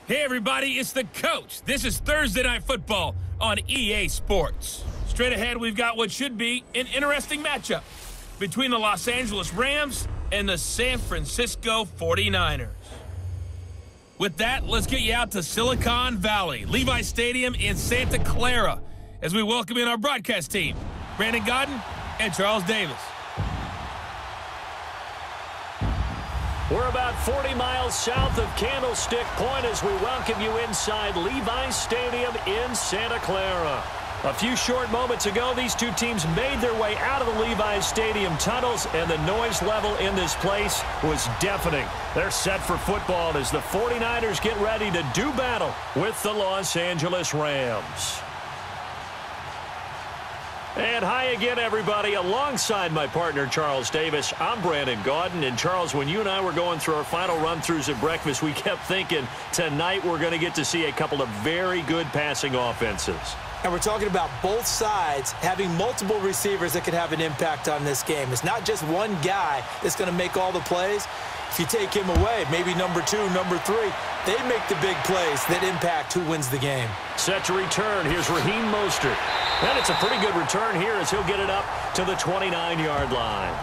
Hey everybody, it's the coach. This is Thursday Night Football on EA Sports. Straight ahead, we've got what should be an interesting matchup between the Los Angeles Rams and the San Francisco 49ers. With that, let's get you out to Silicon Valley, Levi Stadium in Santa Clara, as we welcome in our broadcast team, Brandon Gaudin and Charles Davis. We're about 40 miles south of Candlestick Point as we welcome you inside Levi Stadium in Santa Clara. A few short moments ago, these two teams made their way out of the Levi Stadium tunnels, and the noise level in this place was deafening. They're set for football as the 49ers get ready to do battle with the Los Angeles Rams. And hi again, everybody. Alongside my partner, Charles Davis, I'm Brandon Gaudin. And, Charles, when you and I were going through our final run-throughs at breakfast, we kept thinking tonight we're going to get to see a couple of very good passing offenses. And we're talking about both sides having multiple receivers that can have an impact on this game. It's not just one guy that's going to make all the plays. If you take him away, maybe number 2, number 3, they make the big plays that impact who wins the game. Set to return. Here's Raheem Mostert. And it's a pretty good return here as he'll get it up to the 29-yard line.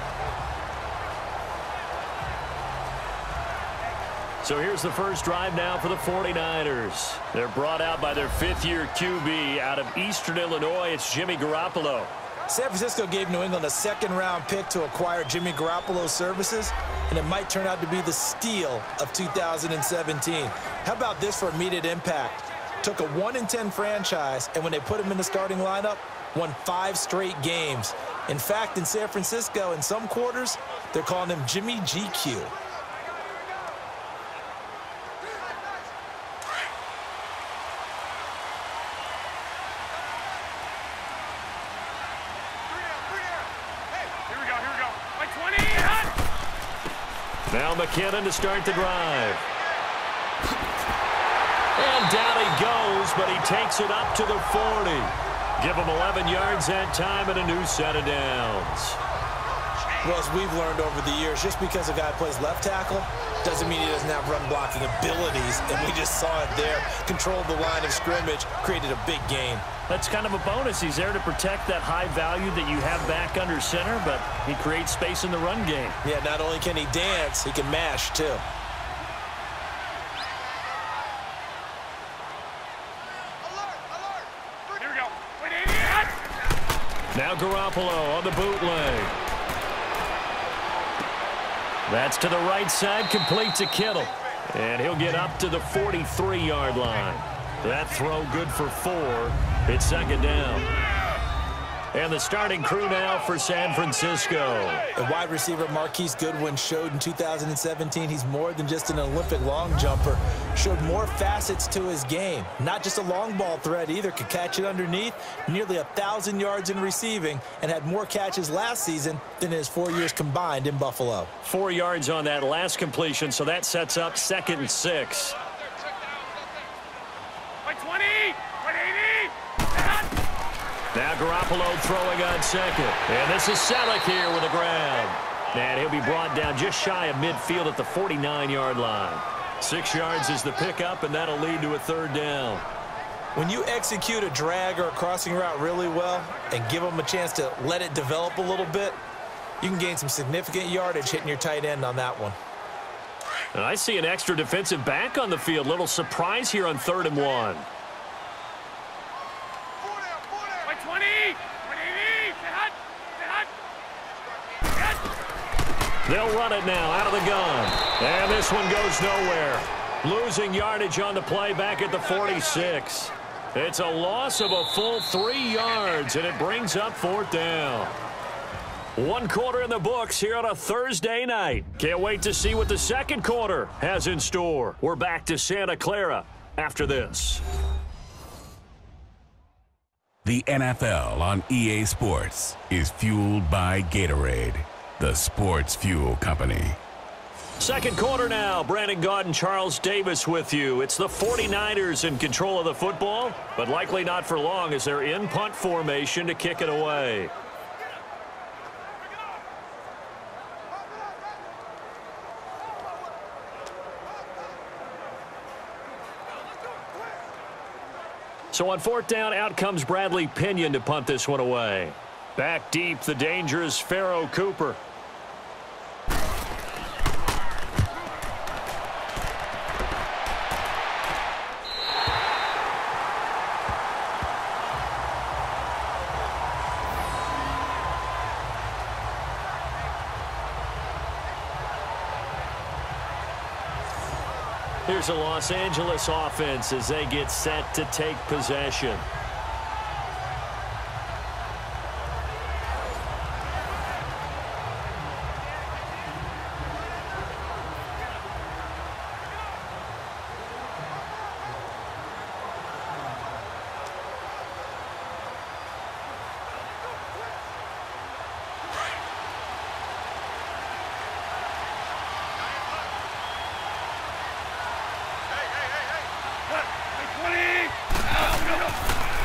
So here's the first drive now for the 49ers. They're brought out by their fifth-year QB out of Eastern Illinois. It's Jimmy Garoppolo. San Francisco gave New England a second-round pick to acquire Jimmy Garoppolo's services, and it might turn out to be the steal of 2017. How about this for immediate impact? Took a 1-10 franchise, and when they put him in the starting lineup, won 5 straight games. In fact, in San Francisco, in some quarters, they're calling him Jimmy GQ. Now McKinnon to start the drive. And down he goes, but he takes it up to the 40. Give him 11 yards that time and a new set of downs. Well, as we've learned over the years, just because a guy plays left tackle doesn't mean he doesn't have run blocking abilities, and we just saw it there. Controlled the line of scrimmage, created a big gain. That's kind of a bonus. He's there to protect that high value that you have back under center, but he creates space in the run game. Yeah, not only can he dance, he can mash, too. Here we go. Now Garoppolo on the bootleg. That's to the right side, complete to Kittle. And he'll get up to the 43-yard line. That throw good for 4. It's second down. And the starting crew now for San Francisco. And wide receiver Marquise Goodwin showed in 2017 he's more than just an Olympic long jumper. Showed more facets to his game. Not just a long ball threat either. Could catch it underneath. Nearly 1,000 yards in receiving and had more catches last season than in his 4 years combined in Buffalo. 4 yards on that last completion, so that sets up 2nd and 6. Now Garoppolo throwing on second. And this is Selleck here with a grab. And he'll be brought down just shy of midfield at the 49-yard line. 6 yards is the pickup, and that'll lead to a 3rd down. When you execute a drag or a crossing route really well and give them a chance to let it develop a little bit, you can gain some significant yardage hitting your tight end on that one. And I see an extra defensive back on the field. Little surprise here on 3rd and 1. They'll run it now out of the gun. And this one goes nowhere. Losing yardage on the play back at the 46. It's a loss of a full 3 yards, and it brings up 4th down. 1 quarter in the books here on a Thursday night. Can't wait to see what the 2nd quarter has in store. We're back to Santa Clara after this. The NFL on EA Sports is fueled by Gatorade, the sports fuel company. 2nd quarter now. Brandon Gaudin, Charles Davis with you. It's the 49ers in control of the football, but likely not for long as they're in punt formation to kick it away. So on 4th down, out comes Bradley Pinion to punt this one away. Back deep, the dangerous Pharaoh Cooper. Here's a Los Angeles offense as they get set to take possession.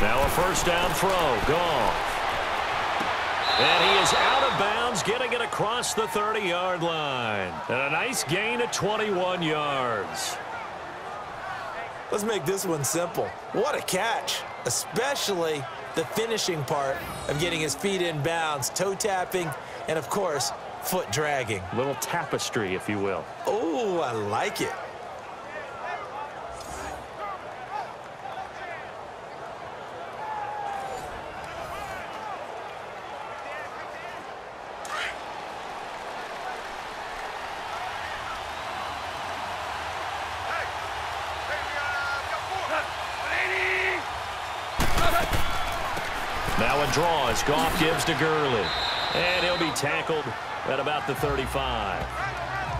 Now a first down throw, Goff. And he is out of bounds, getting it across the 30-yard line. And a nice gain of 21 yards. Let's make this one simple. What a catch, especially the finishing part of getting his feet in bounds, toe tapping, and of course, foot dragging. A little tapestry, if you will. Oh, I like it. Now a draw as Goff gives to Gurley. And he'll be tackled at about the 35.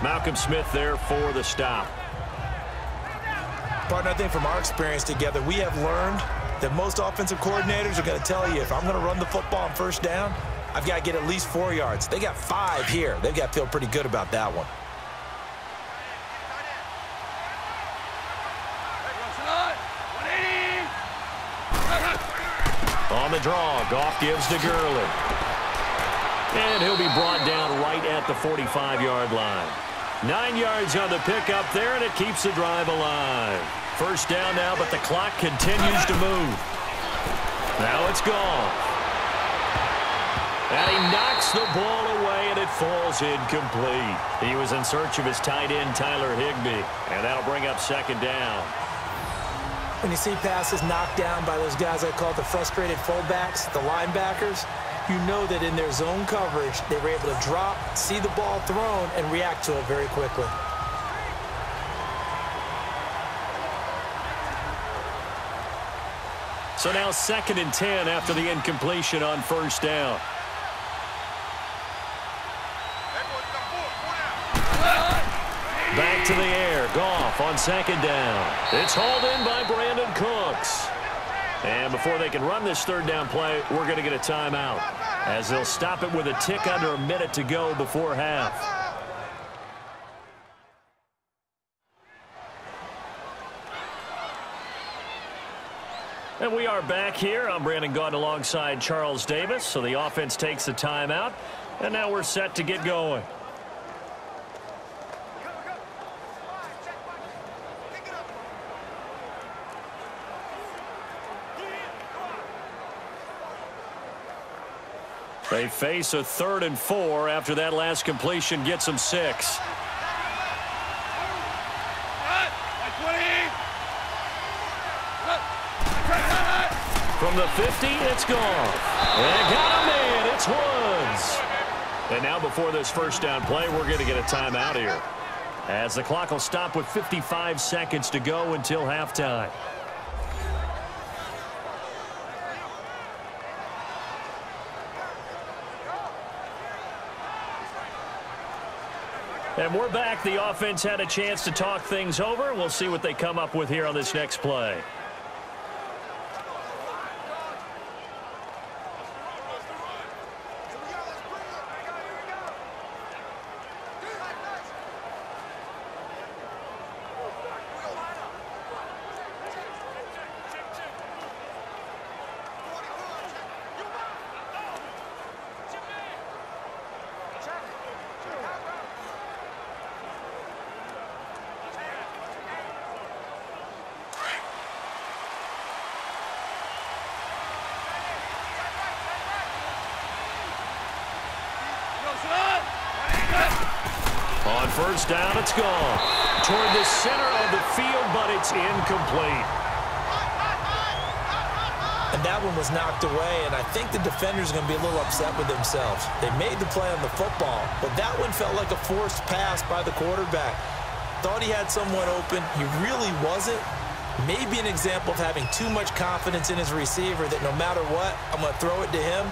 Malcolm Smith there for the stop. Partner, I think from our experience together, we have learned that most offensive coordinators are going to tell you, if I'm going to run the football on first down, I've got to get at least 4 yards. They got 5 here. They've got to feel pretty good about that one. On the draw, Goff gives to Gurley. And he'll be brought down right at the 45-yard line. 9 yards on the pickup there, and it keeps the drive alive. First down now, but the clock continues to move. Now it's Goff. And he knocks the ball away, and it falls incomplete. He was in search of his tight end, Tyler Higbee, and that'll bring up second down. When you see passes knocked down by those guys I call the frustrated fullbacks, the linebackers, you know that in their zone coverage, they were able to drop, see the ball thrown, and react to it very quickly. So now 2nd and 10 after the incompletion on first down. Back to the air. Goff on 2nd down. It's hauled in by Brandon Cooks. And before they can run this 3rd down play, we're going to get a timeout, as they'll stop it with a tick under a minute to go before half. And we are back here. I'm Brandon Gaudin alongside Charles Davis. So the offense takes a timeout, and now we're set to get going. They face a 3rd and 4 after that last completion gets them 6. From the 50, it's Goff. And got him in. It's Woods. And now before this first down play, we're going to get a timeout here, as the clock will stop with 55 seconds to go until halftime. And we're back. The offense had a chance to talk things over. We'll see what they come up with here on this next play. first down, it's gone. Toward the center of the field, but it's incomplete. And that one was knocked away, and I think the defenders are going to be a little upset with themselves. They made the play on the football, but that one felt like a forced pass by the quarterback. Thought he had someone open. He really wasn't. Maybe an example of having too much confidence in his receiver that no matter what, I'm going to throw it to him.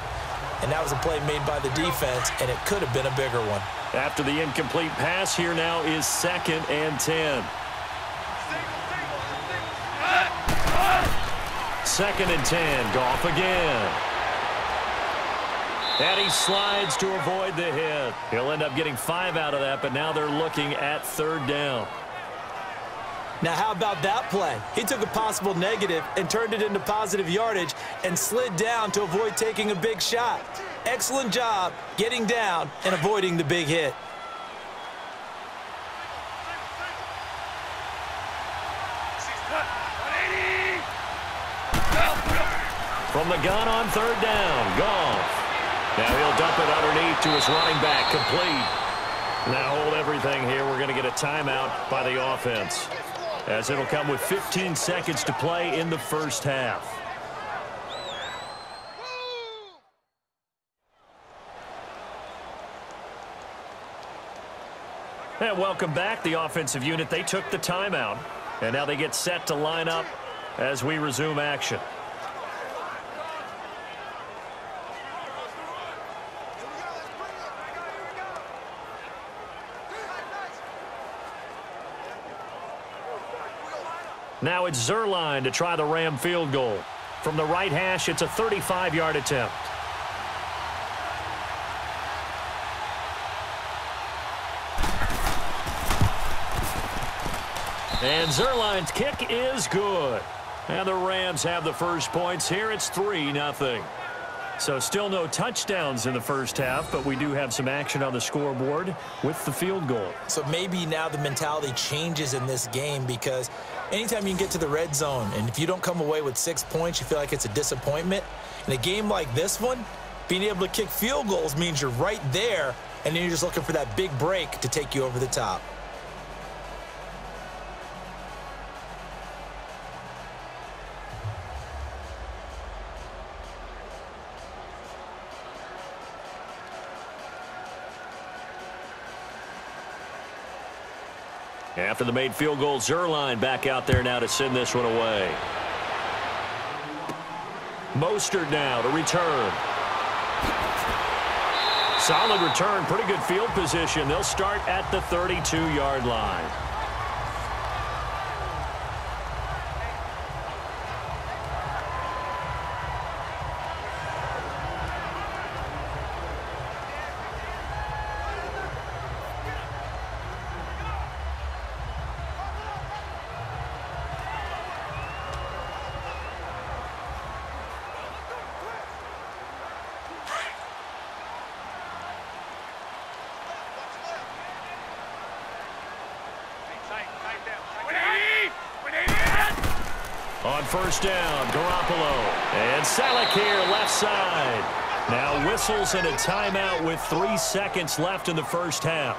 And that was a play made by the defense, and it could have been a bigger one. After the incomplete pass, here now is 2nd and 10. 2nd and 10. Goff again. And he slides to avoid the hit. He'll end up getting 5 out of that, but now they're looking at 3rd down. Now, how about that play? He took a possible negative and turned it into positive yardage and slid down to avoid taking a big shot. Excellent job getting down and avoiding the big hit. From the gun on 3rd down, Goff. Now he'll dump it underneath to his running back, complete. Now hold everything here. We're going to get a timeout by the offense, as it'll come with 15 seconds to play in the first half. And welcome back. The offensive unit, they took the timeout, and now they get set to line up as we resume action. Now it's Zerline to try the Ram field goal. From the right hash, it's a 35-yard attempt. And Zerline's kick is good. And the Rams have the first points here. It's 3-0. So still no touchdowns in the first half, but we do have some action on the scoreboard with the field goal. So maybe now the mentality changes in this game, because anytime you can get to the red zone, and if you don't come away with 6 points, you feel like it's a disappointment. In a game like this one, being able to kick field goals means you're right there, and then you're just looking for that big break to take you over the top. After the made field goal, Zerline back out there now to send this one away. Mostert now to return. Solid return, pretty good field position. They'll start at the 32-yard line. On first down, Garoppolo. And Salek here, left side. Now whistles and a timeout with 3 seconds left in the first half.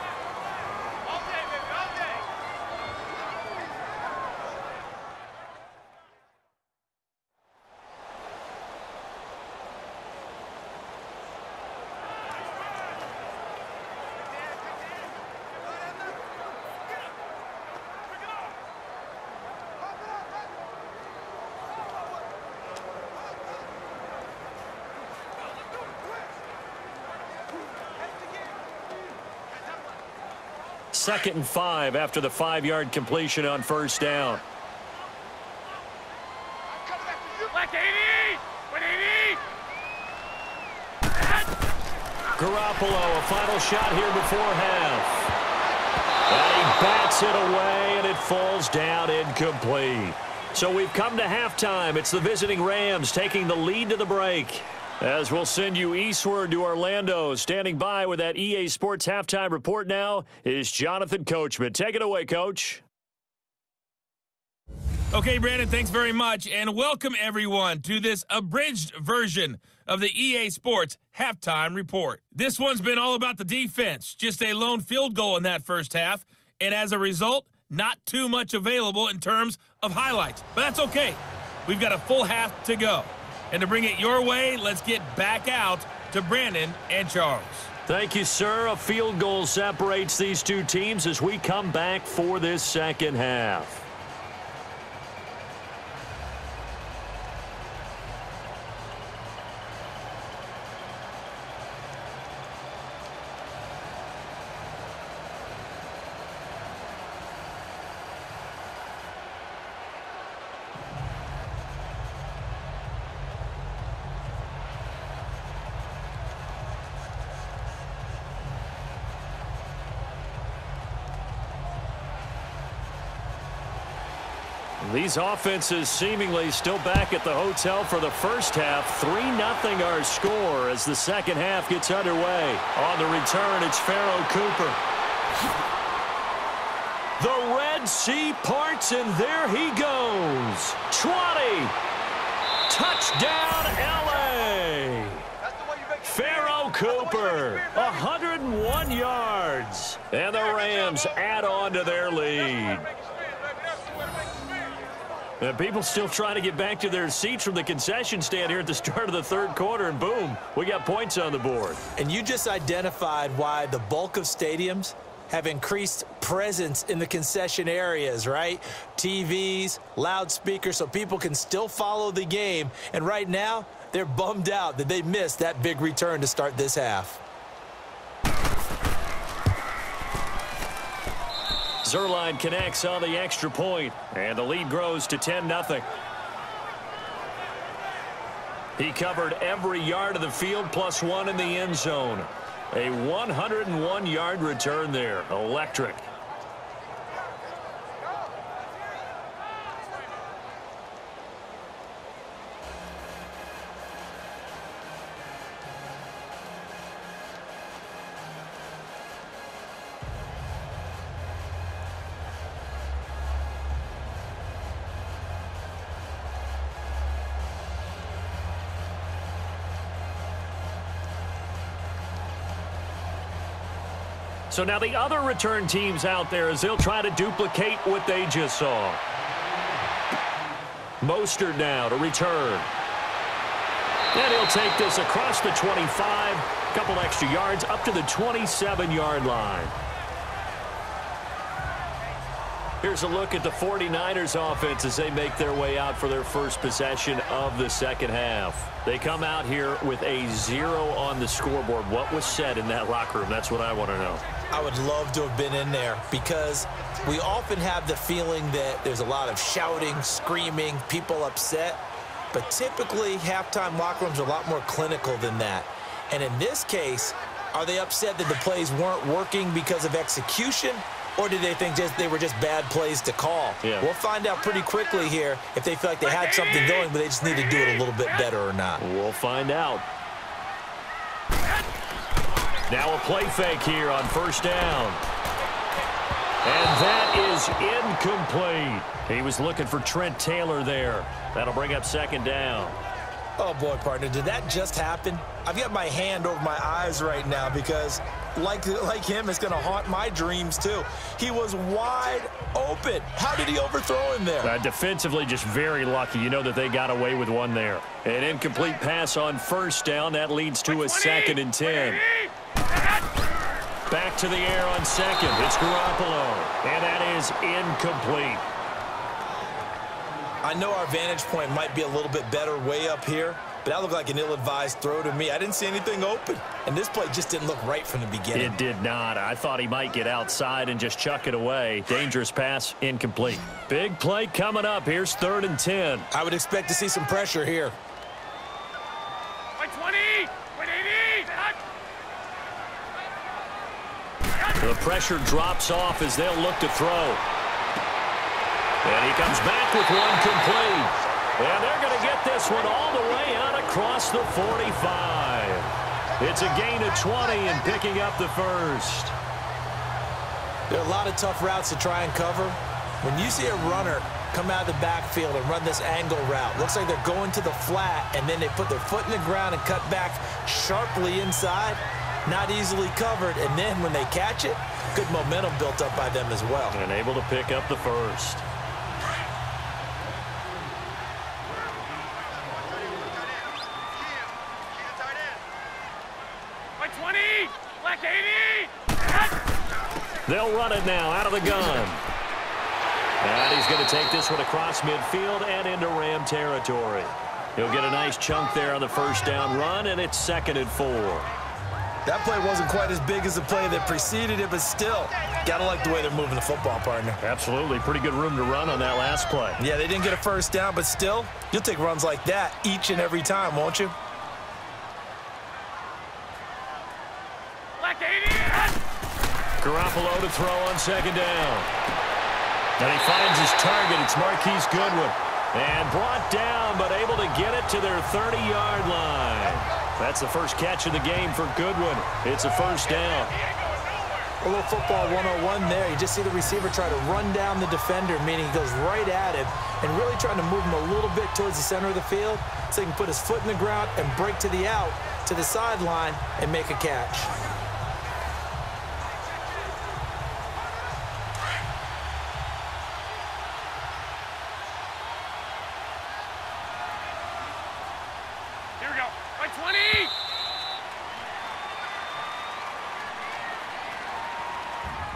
Second and 5 after the 5-yard completion on first down. Garoppolo, a final shot here before half. And he bats it away, and it falls down incomplete. So we've come to halftime. It's the visiting Rams taking the lead to the break. As we'll send you eastward to Orlando. Standing by with that EA Sports halftime report now is Jonathan Coachman. Take it away, Coach. Okay, Brandon, thanks very much, and welcome everyone to this abridged version of the EA Sports Halftime Report. This one's been all about the defense, just a lone field goal in that first half, and as a result, not too much available in terms of highlights. But that's okay. We've got a full half to go. And to bring it your way, let's get back out to Brandon and Charles. Thank you, sir. A field goal separates these two teams as we come back for this second half. These offenses seemingly still back at the hotel for the first half. 3-0 our score as the second half gets underway. On the return, it's Terrell Cooper. The Red Sea parts, and there he goes. 20. Touchdown, L.A. Terrell Cooper, 101 yards. And the Rams add on to their lead. And people still trying to get back to their seats from the concession stand here at the start of the third quarter, and boom, we got points on the board. And you just identified why the bulk of stadiums have increased presence in the concession areas, right? TVs, loudspeakers, so people can still follow the game. And right now, they're bummed out that they missed that big return to start this half. Zerline connects on the extra point, and the lead grows to 10-0. He covered every yard of the field, +1 in the end zone. A 101-yard return there. Electric. So now the other return teams out there as they'll try to duplicate what they just saw. Mostert now to return. And he'll take this across the 25, a couple extra yards up to the 27-yard line. Here's a look at the 49ers offense as they make their way out for their first possession of the second half. They come out here with a 0 on the scoreboard. What was said in that locker room? That's what I want to know. I would love to have been in there because we often have the feeling that there's a lot of shouting, screaming, people upset. But typically, halftime locker rooms are a lot more clinical than that. And in this case, are they upset that the plays weren't working because of execution? Or did they think they were just bad plays to call? Yeah. We'll find out pretty quickly here if they feel like they had something going, but they just need to do it a little bit better or not. We'll find out. Now a play fake here on first down. And that is incomplete. He was looking for Trent Taylor there. That'll bring up second down. Oh, boy, partner, did that just happen? I've got my hand over my eyes right now because, like him, it's going to haunt my dreams, too. He was wide open. How did he overthrow him there? Defensively, just very lucky. You know that they got away with one there. An incomplete pass on first down. That leads to a 2nd and 10. Back to the air on second. It's Garoppolo. And that is incomplete. I know our vantage point might be a little bit better way up here, but that looked like an ill-advised throw to me. I didn't see anything open, and this play just didn't look right from the beginning. It did not. I thought he might get outside and just chuck it away. Dangerous pass, incomplete. Big play coming up. Here's 3rd and 10. I would expect to see some pressure here. 20, 180. The pressure drops off as they'll look to throw. And he comes back with one complete. And they're going to get this one all the way out across the 45. It's a gain of 20 and picking up the first. There are a lot of tough routes to try and cover. When you see a runner come out of the backfield and run this angle route. Looks like they're going to the flat, and then they put their foot in the ground and cut back sharply inside. Not easily covered, and then when they catch it, good momentum built up by them as well. And able to pick up the first. They'll run it now out of the gun. And he's going to take this one across midfield and into Ram territory. He'll get a nice chunk there on the first down run, and it's 2nd and 4. That play wasn't quite as big as the play that preceded it, but still, gotta like the way they're moving the football, partner. Absolutely. Pretty good room to run on that last play. Yeah, they didn't get a first down, but still, you'll take runs like that each and every time, won't you? Garoppolo to throw on 2nd down. And he finds his target. It's Marquise Goodwin. And brought down, but able to get it to their 30-yard line. That's the first catch of the game for Goodwin. It's a first down. A little football 101 there. You just see the receiver try to run down the defender, meaning he goes right at him and really trying to move him a little bit towards the center of the field so he can put his foot in the ground and break to the out, to the sideline, and make a catch.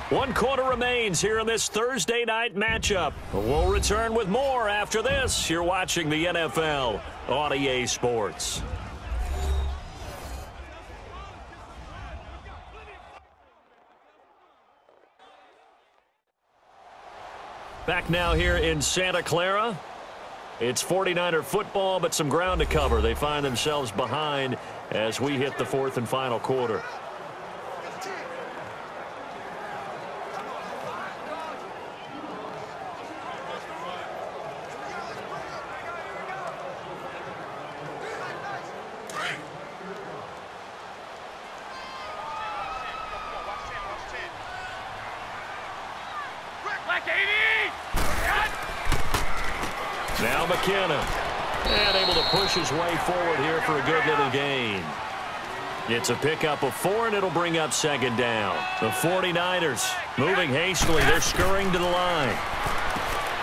One quarter remains here in this Thursday night matchup. We'll return with more after this. You're watching the NFL on EA Sports. Back now here in Santa Clara. It's 49er football, but some ground to cover. They find themselves behind as we hit the 4th and final quarter. Now McKinnon, and able to push his way forward here for a good little gain. It's a pickup of 4, and it'll bring up 2nd down. The 49ers moving hastily. They're scurrying to the line.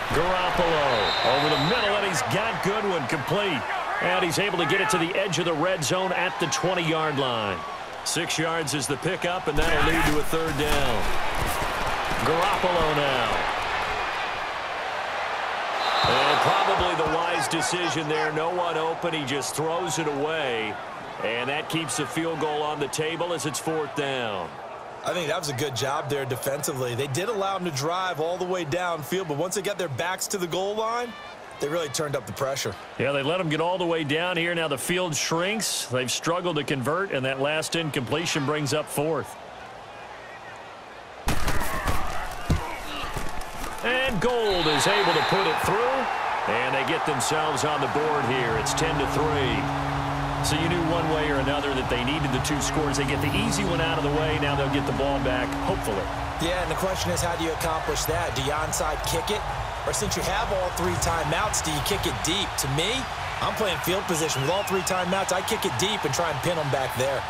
Garoppolo over the middle, and he's got Goodwin complete. And he's able to get it to the edge of the red zone at the 20-yard line. 6 yards is the pickup, and that'll lead to a 3rd down. Garoppolo now. And probably the wise decision there. No one open. He just throws it away. And that keeps the field goal on the table as it's 4th down. I think that was a good job there defensively. They did allow him to drive all the way downfield, but once they got their backs to the goal line, they really turned up the pressure. Yeah, they let him get all the way down here. Now the field shrinks. They've struggled to convert, and that last incompletion brings up 4th. And Gold is able to put it through, and they get themselves on the board here. It's 10-3. So you knew one way or another that they needed the 2 scores. They get the easy one out of the way. Now they'll get the ball back, hopefully. Yeah, and the question is, how do you accomplish that? Do you onside kick it? Or since you have all 3 timeouts, do you kick it deep? To me, I'm playing field position. With all 3 timeouts, I kick it deep and try and pin them back there.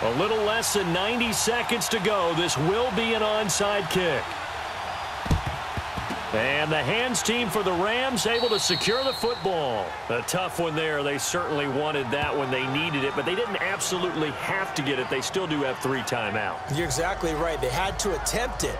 A little less than 90 seconds to go. This will be an onside kick. And the hands team for the Rams able to secure the football. A tough one there. They certainly wanted that when they needed it, but they didn't absolutely have to get it. They still do have 3 timeouts. You're exactly right. They had to attempt it.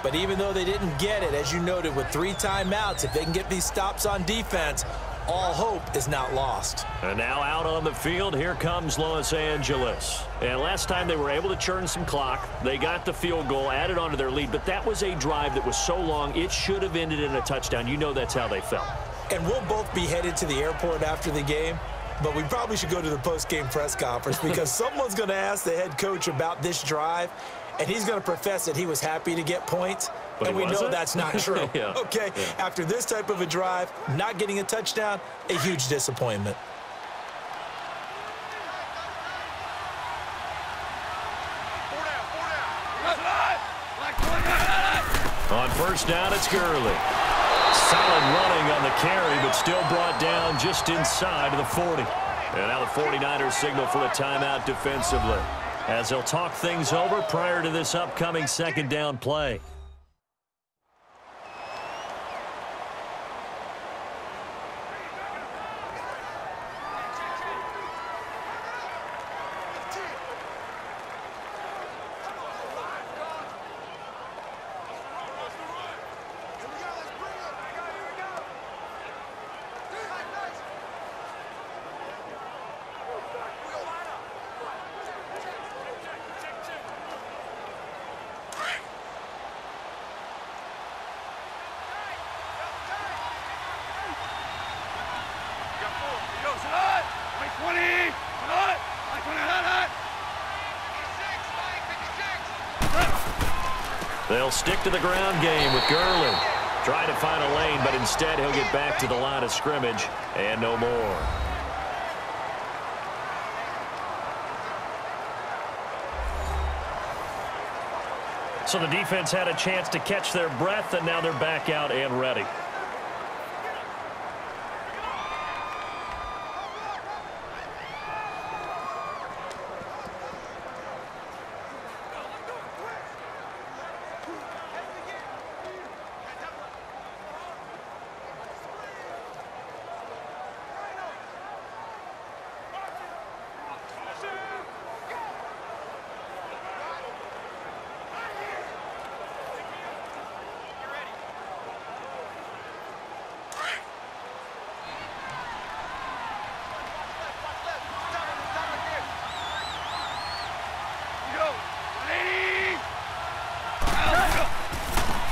But even though they didn't get it, as you noted, with 3 timeouts, if they can get these stops on defense, all hope is not lost. And now out on the field, here comes Los Angeles. And last time they were able to churn some clock. They got the field goal, added on to their lead, but that was a drive that was so long, it should have ended in a touchdown. You know that's how they felt. And we'll both be headed to the airport after the game. but we probably should go to the post-game press conference because someone's going to ask the head coach about this drive, and he's going to profess that he was happy to get points, but and we know that's not true. Yeah. Okay, yeah. After this type of a drive, not getting a touchdown, a huge disappointment. On first down, it's Gurley. Solid running on the carry, but still brought down just inside of the 40. And now the 49ers signal for a timeout defensively, as they'll talk things over prior to this upcoming second down play. They'll stick to the ground game with Gurley. Trying to find a lane, but instead he'll get back to the line of scrimmage and no more. So the defense had a chance to catch their breath, and now they're back out and ready.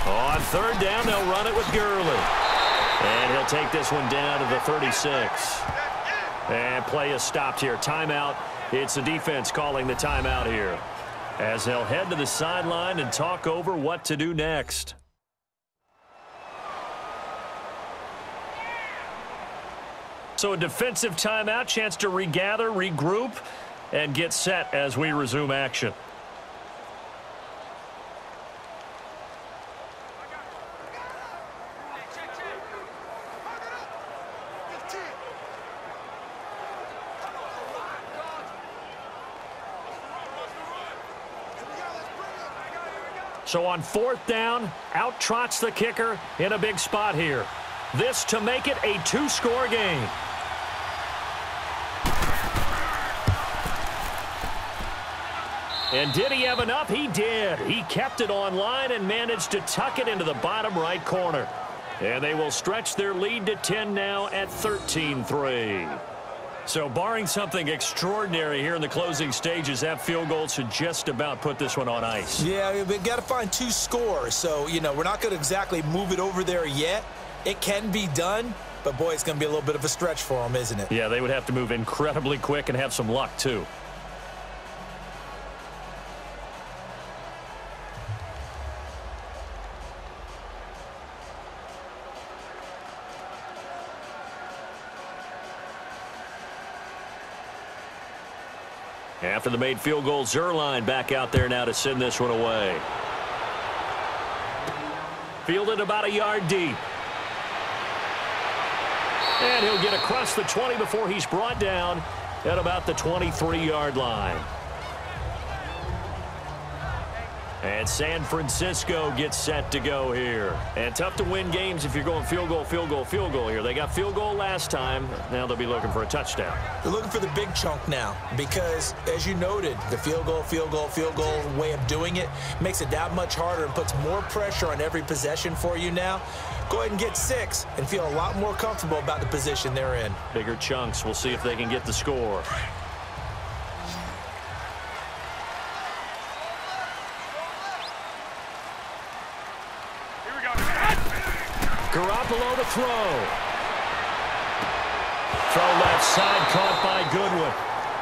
On third down, they'll run it with Gurley. And he'll take this one down to the 36. And play is stopped here. Timeout. It's the defense calling the timeout here, as they'll head to the sideline and talk over what to do next. So a defensive timeout, chance to regather, regroup, and get set as we resume action. So on fourth down, out trots the kicker in a big spot here. This to make it a two-score game. And did he have enough? He did. He kept it on line and managed to tuck it into the bottom right corner. And they will stretch their lead to 10 now at 13-3. So barring something extraordinary here in the closing stages, that field goal should just about put this one on ice. Yeah, we've got to find two scores. So, you know, we're not going to exactly move it over there yet. It can be done, but, boy, it's going to be a little bit of a stretch for them, isn't it? Yeah, they would have to move incredibly quick and have some luck, too. After the made field goal, Zerline back out there now to send this one away. Fielded about a yard deep. And he'll get across the 20 before he's brought down at about the 23-yard line. And San Francisco gets set to go here. And tough to win games if you're going field goal, field goal, field goal here. They got field goal last time. Now they'll be looking for a touchdown. They're looking for the big chunk now because, as you noted, the field goal way of doing it makes it that much harder and puts more pressure on every possession for you now. Go ahead and get 6 and feel a lot more comfortable about the position they're in. Bigger chunks. We'll see if they can get the score. Garoppolo to throw. Throw left side, caught by Goodwin.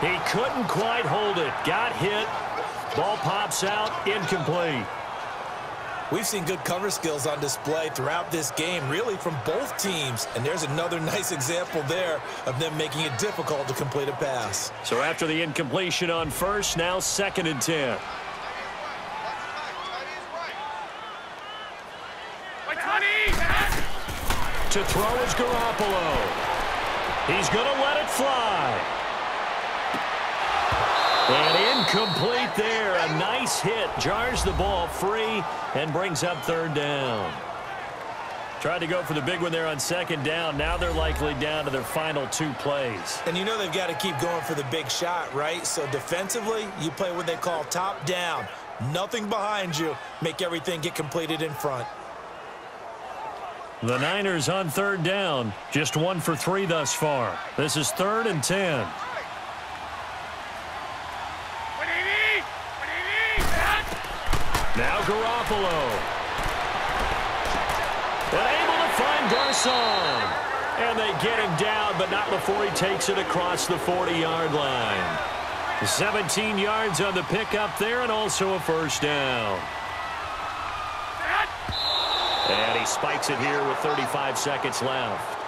He couldn't quite hold it. Got hit. Ball pops out, incomplete. We've seen good cover skills on display throughout this game, really from both teams. And there's another nice example there of them making it difficult to complete a pass. So after the incompletion on first, now 2nd and 10. To throw is Garoppolo. He's going to let it fly. And incomplete there. A nice hit. Jars the ball free and brings up 3rd down. Tried to go for the big one there on 2nd down. Now they're likely down to their final 2 plays. And you know they've got to keep going for the big shot, right? So defensively, you play what they call top down. Nothing behind you. Make everything get completed in front. The Niners on 3rd down. Just 1 for 3 thus far. This is 3rd and 10. Now Garoppolo. And able to find Garcon. And they get him down, but not before he takes it across the 40-yard line. 17 yards on the pickup there and also a 1st down. And he spikes it here with 35 seconds left.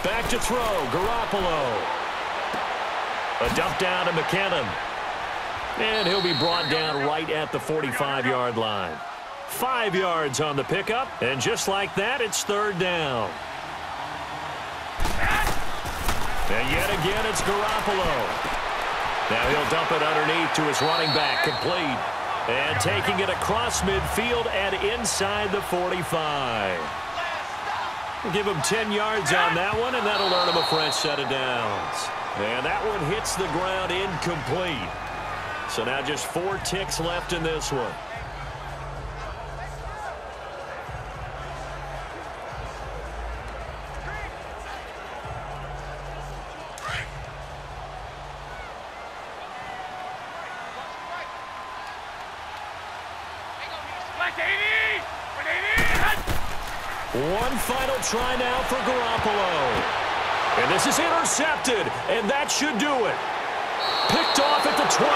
Back to throw, Garoppolo. A dump down to McKinnon. And he'll be brought down right at the 45-yard line. 5 yards on the pickup, and just like that, it's 3rd down. And yet again, it's Garoppolo. Now he'll dump it underneath to his running back, complete. And taking it across midfield and inside the 45. We'll give him 10 yards on that one, and that'll earn him a fresh set of downs. And that one hits the ground incomplete. So now just 4 ticks left in this one. One final try now for Garoppolo. And this is intercepted, and that should do it. Picked off at the 21,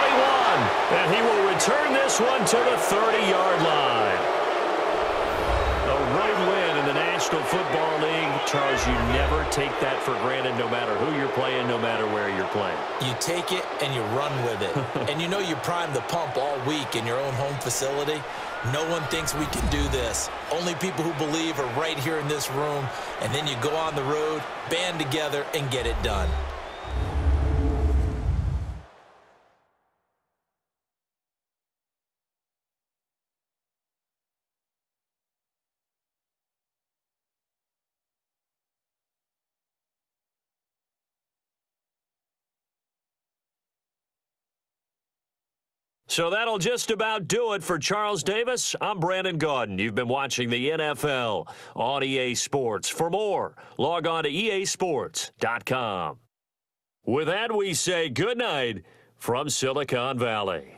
and he will return this one to the 30-yard line. A road win in the National Football League. Charles, you never take that for granted no matter who you're playing, no matter where you're playing. You take it and you run with it. And you know you primed the pump all week in your own home facility. No one thinks we can do this. Only people who believe are right here in this room. And then you go on the road, band together, and get it done. So that'll just about do it for Charles Davis. I'm Brandon Gaudin. You've been watching the NFL on EA Sports. For more, log on to easports.com. With that, we say good night from Silicon Valley.